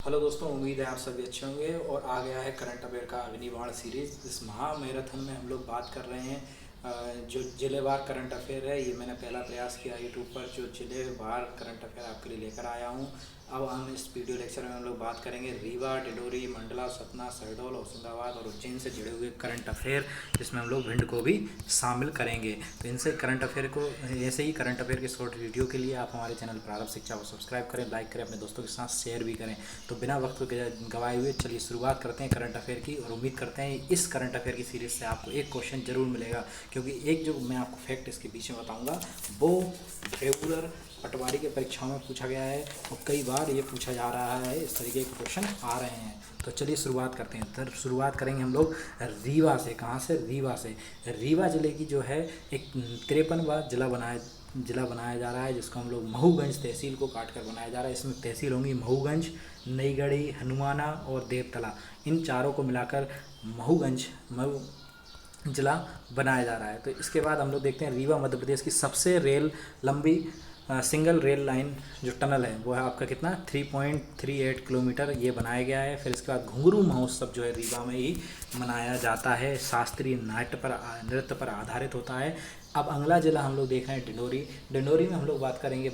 Hello दोस्तों, उम्मीद है आप सभी अच्छे होंगे। और आ गया है करंट अफेयर का अग्निबाण सीरीज़। इस महा मैराथन में हम लोग बात कर रहे हैं जो जिलेवार करंट अफेयर है। ये मैंने पहला प्रयास किया यूट्यूब पर, जो जिलेवार करंट अफेयर आपके लिए लेकर आया हूँ। अब हम इस वीडियो लेक्चर में हम लोग बात करेंगे रीवा, डिंडोरी, मंडला, सतना, शहडोल, होशंगाबाद और उज्जैन से जुड़े हुए करंट अफेयर, जिसमें हम लोग भिंड को भी शामिल करेंगे। तो इनसे करंट अफेयर को, ऐसे ही करंट अफेयर के शॉर्ट वीडियो के लिए आप हमारे चैनल प्रारंभ शिक्षा को सब्सक्राइब करें, लाइक करें, अपने दोस्तों के साथ शेयर भी करें। तो बिना वक्त गवाए हुए चलिए शुरुआत करते हैं करंट अफेयर की। और उम्मीद करते हैं इस करंट अफेयर की सीरीज़ से आपको एक क्वेश्चन जरूर मिलेगा, क्योंकि एक जो मैं आपको फैक्ट इसके पीछे बताऊंगा वो रेगुलर पटवारी के परीक्षाओं में पूछा गया है और कई बार ये पूछा जा रहा है। इस तरीके के क्वेश्चन आ रहे हैं। तो चलिए शुरुआत करते हैं। तो शुरुआत करेंगे हम लोग रीवा से। कहाँ से? रीवा से। रीवा ज़िले की जो है एक 53वां जिला बनाया जा रहा है, जिसको हम लोग महूगंज तहसील को काट कर बनाया जा रहा है। इसमें तहसील होंगी महूगंज, नईगढ़ी, हनुमाना और देवतला। इन चारों को मिलाकर महू जिला बनाया जा रहा है। तो इसके बाद हम लोग देखते हैं रीवा मध्य प्रदेश की सबसे लंबी सिंगल रेल लाइन जो टनल है वो है आपका कितना 3.38 किलोमीटर ये बनाया गया है। फिर इसके बाद घुंघरू महोत्सव जो है रीवा में ही मनाया जाता है, शास्त्रीय नृत्य पर आधारित होता है। अब अगला जिला हम लोग देख रहे हैं डिंडोरी में हम लोग बात करेंगे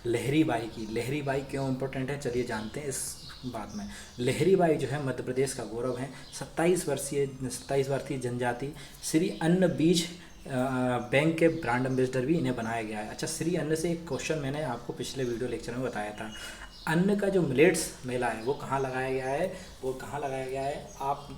लहरी बाई की। लहरी बाई क्यों इम्पोर्टेंट है, चलिए जानते हैं इस बात में। लहरी बाई जो है मध्य प्रदेश का गौरव है। 27 भारतीय जनजाति श्री अन्न बीज बैंक के ब्रांड एम्बेसडर भी इन्हें बनाया गया है। अच्छा, श्री अन्न से एक क्वेश्चन मैंने आपको पिछले वीडियो लेक्चर में बताया था। अन्न का जो मिलेट्स मेला है वो कहाँ लगाया गया है आप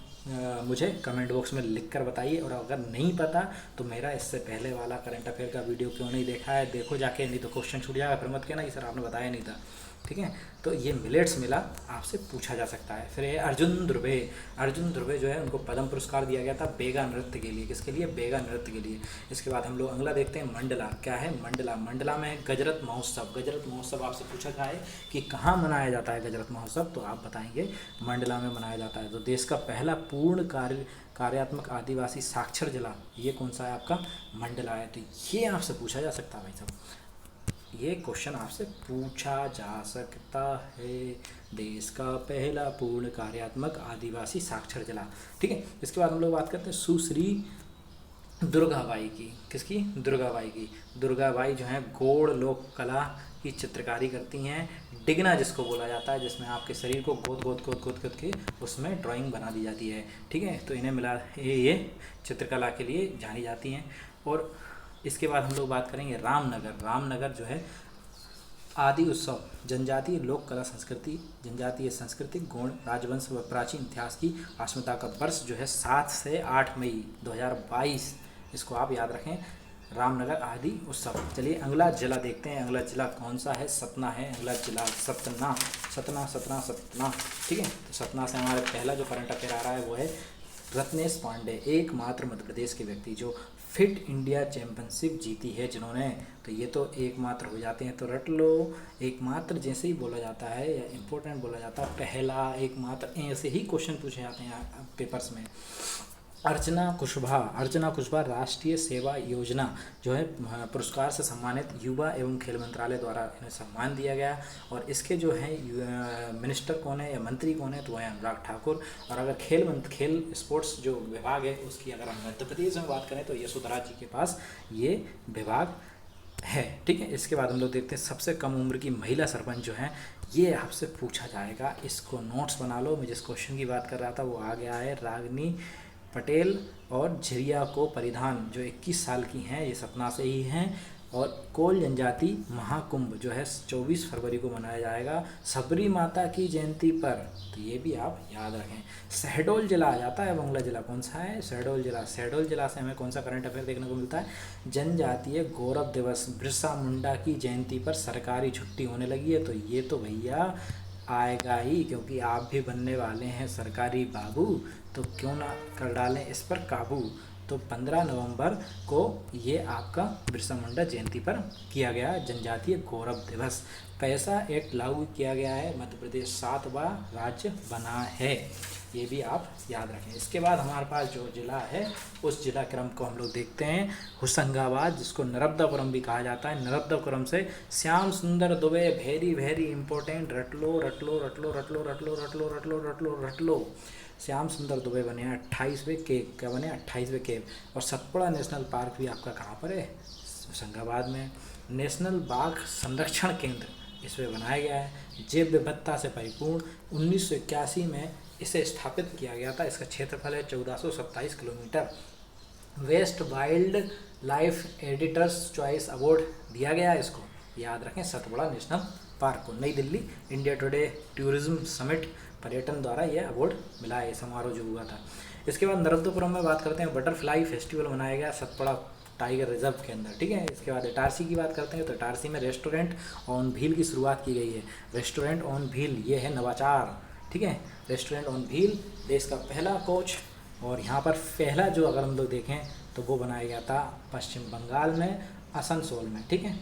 मुझे कमेंट बॉक्स में लिख कर बताइए। और अगर नहीं पता तो मेरा इससे पहले वाला करंट अफेयर का वीडियो क्यों नहीं देखा है, देखो जाके, नहीं तो क्वेश्चन छूट जाएगा। फिर मत कहना कि सर आपने बताया नहीं था। ठीक है, तो ये मिलेट्स मेला आपसे पूछा जा सकता है। फिर ये अर्जुन ध्रुवे जो है उनको पद्म पुरस्कार दिया गया था बेगा नृत्य के लिए। किसके लिए? बेगा नृत्य के लिए। इसके बाद हम लोग अगला देखते हैं मंडला। क्या है? मंडला में है गजरत महोत्सव आपसे पूछा गया है कि कहाँ मनाया जाता है गजरत महोत्सव, तो आप बताएंगे मंडला में मनाया जाता है। तो देश का पहला पूर्ण कार्यात्मक आदिवासी साक्षर जिला ये कौन सा है? आपका मंडला है। तो ये आपसे पूछा जा सकता है भाई साहब, ये क्वेश्चन आपसे पूछा जा सकता है। देश का पहला पूर्ण कार्यात्मक आदिवासी साक्षर जिला। ठीक है, इसके बाद हम लोग बात करते हैं सुश्री दुर्गाबाई की। किसकी? दुर्गाबाई की। दुर्गाबाई जो है गौड़ लोक कला की चित्रकारी करती हैं। डिगना जिसको बोला जाता है, जिसमें आपके शरीर को गोद के उसमें ड्राइंग बना दी जाती है। ठीक है, तो इन्हें मिला ये चित्रकला के लिए जानी जाती हैं। और इसके बाद हम लोग बात करेंगे रामनगर जो है आदि उत्सव, जनजातीय लोक कला संस्कृति, जनजातीय सांस्कृतिक गुण, राजवंश व प्राचीन इतिहास की अस्मिता का वर्ष जो है 7 से 8 मई 2022, इसको आप याद रखें, रामनगर आदि उत्सव। चलिए अगला जिला देखते हैं। अगला जिला कौन सा है? सतना है अगला जिला। सतना। ठीक है, तो सतना से हमारे पहला जो करंट अफेयर आ रहा है वो है रत्नेश पांडे, एकमात्र मध्य प्रदेश के व्यक्ति जो फिट इंडिया चैंपियनशिप जीती है जिन्होंने। तो ये तो एकमात्र हो जाते हैं, तो रट लो। एकमात्र जैसे ही बोला जाता है या इम्पोर्टेंट बोला जाता है, पहला, एकमात्र, ऐसे ही क्वेश्चन पूछे जाते हैं पेपर्स में। अर्चना कुशवाहा राष्ट्रीय सेवा योजना जो है पुरस्कार से सम्मानित, युवा एवं खेल मंत्रालय द्वारा इन्हें सम्मान दिया गया। और इसके जो है मिनिस्टर कौन है या मंत्री कौन है? तो वह है अनुराग ठाकुर। और अगर खेल स्पोर्ट्स जो विभाग है उसकी अगर हम मध्य प्रदेश में बात करें तो यशोधरा जी के पास ये विभाग है। ठीक है, इसके बाद हम लोग देखते हैं सबसे कम उम्र की महिला सरपंच जो है, ये आपसे पूछा जाएगा। इसको नोट्स बना लो। मैं जिस क्वेश्चन की बात कर रहा था वो आ गया है। रागिनी पटेल और झिरिया को परिधान जो 21 साल की हैं, ये सतना से ही हैं। और कोल जनजाति महाकुंभ जो है 24 फरवरी को मनाया जाएगा सबरी माता की जयंती पर, तो ये भी आप याद रखें। शहडोल जिला आ जाता है। अब अगला जिला कौन सा है? शहडोल जिला से हमें कौन सा करंट अफेयर देखने को मिलता है? जनजातीय गौरव दिवस, बिरसा मुंडा की जयंती पर सरकारी छुट्टी होने लगी है। तो ये तो भैया आएगा ही, क्योंकि आप भी बनने वाले हैं सरकारी बाबू, तो क्यों ना कर डालें इस पर काबू। तो 15 नवंबर को ये आपका बिरसा मुंडा जयंती पर किया गया जनजातीय गौरव दिवस। पैसा एक्ट लागू किया गया है, मध्य प्रदेश 7वां राज्य बना है। ये भी आप याद रखें। इसके बाद हमारे पास जो ज़िला है उस जिला क्रम को हम लोग देखते हैं, होशंगाबाद, जिसको नर्मदापुरम भी कहा जाता है। नर्मदापुरम से श्याम सुंदर दुबे, वेरी वेरी इंपॉर्टेंट, रट लो रट लो रट लो रट लो रट लो रट लो रट लो रट लो रट लो। श्याम सुंदर दुबे बने हैं 28वें केव, क्या बने 28वें केव। और सतपुड़ा नेशनल पार्क भी आपका कहाँ पर है, होशंगाबाद में। नेशनल बाघ संरक्षण केंद्र इसमें बनाया गया है, जैव विविधता से परिपूर्ण। 1981 में इसे स्थापित किया गया था। इसका क्षेत्रफल है 1427 kilometre. West wild life editors choice award दिया गया है इसको, याद रखें, सतपुड़ा नेशनल पार्क को। नई Delhi India today tourism summit पर्यटन द्वारा यह अवार्ड मिला है, समारोह जो हुआ था। इसके बाद नर्मदापुरम में बात करते हैं, बटरफ्लाई फेस्टिवल मनाया गया सतपुड़ा टाइगर रिजर्व के अंदर, ठीक है। इसके बाद इटारसी की बात करते हैं, तो इटारसी में रेस्टोरेंट ऑन व्हील की शुरुआत की गई है। रेस्टोरेंट ऑन व्हील ये है नवाचार, ठीक है। रेस्टोरेंट ऑन व्हील देश का पहला कोच। और यहाँ पर पहला जो अगर हम लोग देखें तो वो बनाया गया था पश्चिम बंगाल में, आसनसोल में, ठीक है।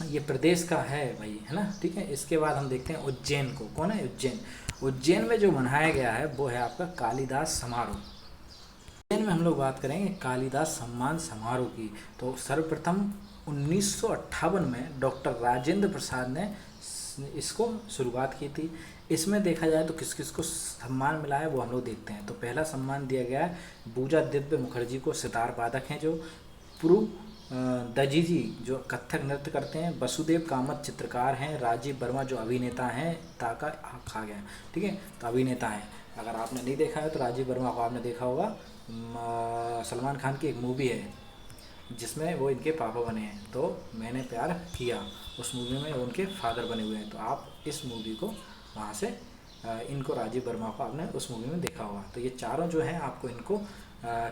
ये प्रदेश का है भाई, है ना, ठीक है। इसके बाद हम देखते हैं उज्जैन को, कौन है उज्जैन। उज्जैन में जो मनाया गया है वो है आपका कालिदास समारोह। उज्जैन में हम लोग बात करेंगे कालिदास सम्मान समारोह की, तो सर्वप्रथम 1958 में डॉक्टर राजेंद्र प्रसाद ने इसको शुरुआत की थी। इसमें देखा जाए तो किस किस को सम्मान मिला है वो हम लोग देखते हैं। तो पहला सम्मान दिया गया है पूजा दिव्य मुखर्जी को, सितार वादक हैं जो। पुरु दजीजी जो कथक नृत्य करते हैं। वसुदेव कामत चित्रकार हैं। राजीव वर्मा जो अभिनेता हैं, ताका खा गया, ठीक है, तो अभिनेता हैं। अगर आपने नहीं देखा है तो राजीव वर्मा को आपने देखा होगा, सलमान खान की एक मूवी है जिसमें वो इनके पापा बने हैं, तो मैंने प्यार किया, उस मूवी में उनके फादर बने हुए हैं। तो आप इस मूवी को वहाँ से इनको राजीव वर्मा को आपने उस मूवी में देखा होगा। तो ये चारों जो हैं आपको इनको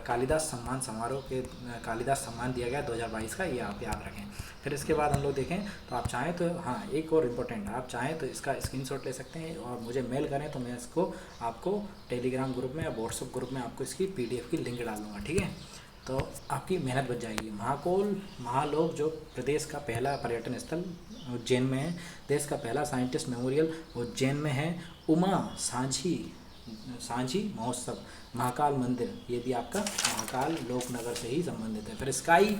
कालिदास सम्मान समारोह के कालिदास सम्मान दिया गया 2022 का, ये आप याद रखें। फिर इसके बाद हम लोग देखें तो आप चाहें तो, हाँ एक और इम्पोर्टेंट, आप चाहें तो इसका स्क्रीनशॉट ले सकते हैं और मुझे मेल करें तो मैं इसको आपको टेलीग्राम ग्रुप में या व्हाट्सएप ग्रुप में आपको इसकी PDF की लिंक डाल दूँगा, ठीक है। तो आपकी मेहनत बच जाएगी। महाकोल महालोक जो प्रदेश का पहला पर्यटन स्थल उज्जैन में है। देश का पहला साइंटिस्ट मेमोरियल उज्जैन में है। उमा सांझी महोत्सव। महाकाल मंदिर, ये भी आपका महाकाल लोकनगर से ही संबंधित है। फिर स्काई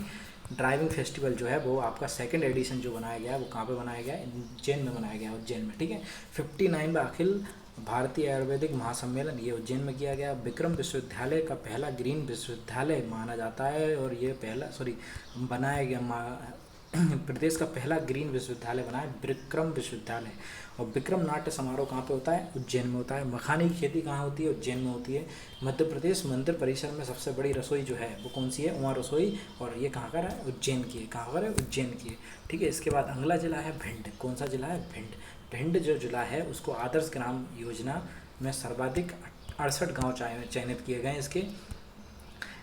ड्राइविंग फेस्टिवल जो है वो आपका सेकंड एडिशन जो बनाया गया है वो कहाँ पे बनाया गया है, उज्जैन में बनाया गया है, उज्जैन में, ठीक है। 59वां अखिल भारतीय आयुर्वेदिक महासम्मेलन ये उज्जैन में किया गया। विक्रम विश्वविद्यालय का पहला ग्रीन विश्वविद्यालय माना जाता है और ये पहला बनाया गया प्रदेश का पहला ग्रीन विश्वविद्यालय बना है विक्रम विश्वविद्यालय। और विक्रम नाट्य समारोह कहाँ पे होता है, उज्जैन में होता है। मखाने की खेती कहाँ होती है, उज्जैन में होती है। मध्य प्रदेश मंदिर परिसर में सबसे बड़ी रसोई जो है वो कौन सी है, उमा रसोई, और ये कहाँ का है, उज्जैन की है। कहाँ पर है, उज्जैन की है, ठीक है। इसके बाद अगला जिला है भिंड। कौन सा जिला है, भिंड। भिंड जो जिला है उसको आदर्श ग्राम योजना में सर्वाधिक 68 गाँव चयनित किए गए इसके।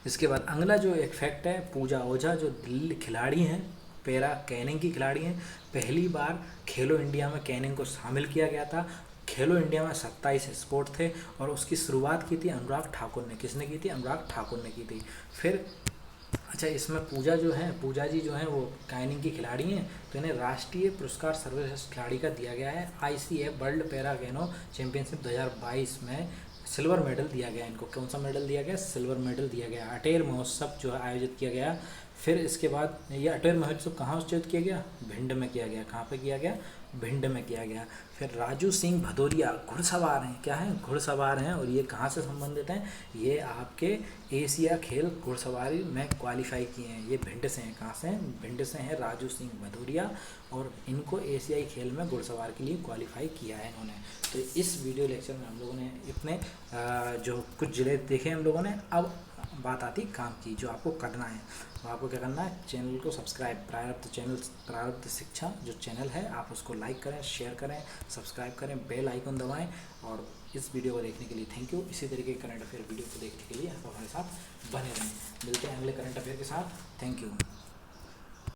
इसके बाद अगला जो एक फैक्ट है, पूजा ओझा जो दिल्ली खिलाड़ी हैं, पैरा कैनिंग की खिलाड़ी हैं। पहली बार खेलो इंडिया में कैनिंग को शामिल किया गया था। खेलो इंडिया में 27 स्पोर्ट थे और उसकी शुरुआत की थी अनुराग ठाकुर ने। किसने की थी, अनुराग ठाकुर ने की थी। फिर अच्छा, इसमें पूजा जो है, पूजा जी जो हैं वो कैनिंग की खिलाड़ी हैं, तो इन्हें राष्ट्रीय पुरस्कार सर्वश्रेष्ठ खिलाड़ी का दिया गया है। ICF world para canoe championship 2022 में सिल्वर मेडल दिया गया इनको। कौन सा मेडल दिया गया, सिल्वर मेडल दिया गया। अटेर महोत्सव जो है आयोजित किया गया। फिर इसके बाद ये अटेर महोत्सव कहाँ आयोजित किया गया, भिंड में किया गया। कहाँ पे किया गया, भिंड में किया गया। फिर राजू सिंह भदौरिया घुड़सवार हैं, क्या हैं, घुड़सवार हैं, और ये कहाँ से संबंधित हैं, ये आपके एशिया खेल घुड़सवारी में क्वालिफाई किए हैं। ये भिंड से हैं, कहाँ से हैं, भिंड से हैं राजू सिंह भदौरिया, और इनको एशियाई खेल में घुड़सवार के लिए क्वालिफाई किया है इन्होंने। तो इस वीडियो लेक्चर में हम लोगों ने इतने जो कुछ जिले देखे हम लोगों ने। अब बात आती काम की, जो आपको करना है, तो आपको क्या करना है, चैनल को सब्सक्राइब, प्रारब्ध शिक्षा जो चैनल है आप उसको लाइक करें, शेयर करें, सब्सक्राइब करें, बेल आइकन दबाएं। और इस वीडियो को देखने के लिए थैंक यू। इसी तरीके के करंट अफेयर वीडियो को देखने के लिए आप हमारे साथ बने रहें। मिलते हैं अगले करंट अफेयर के साथ। Thank you.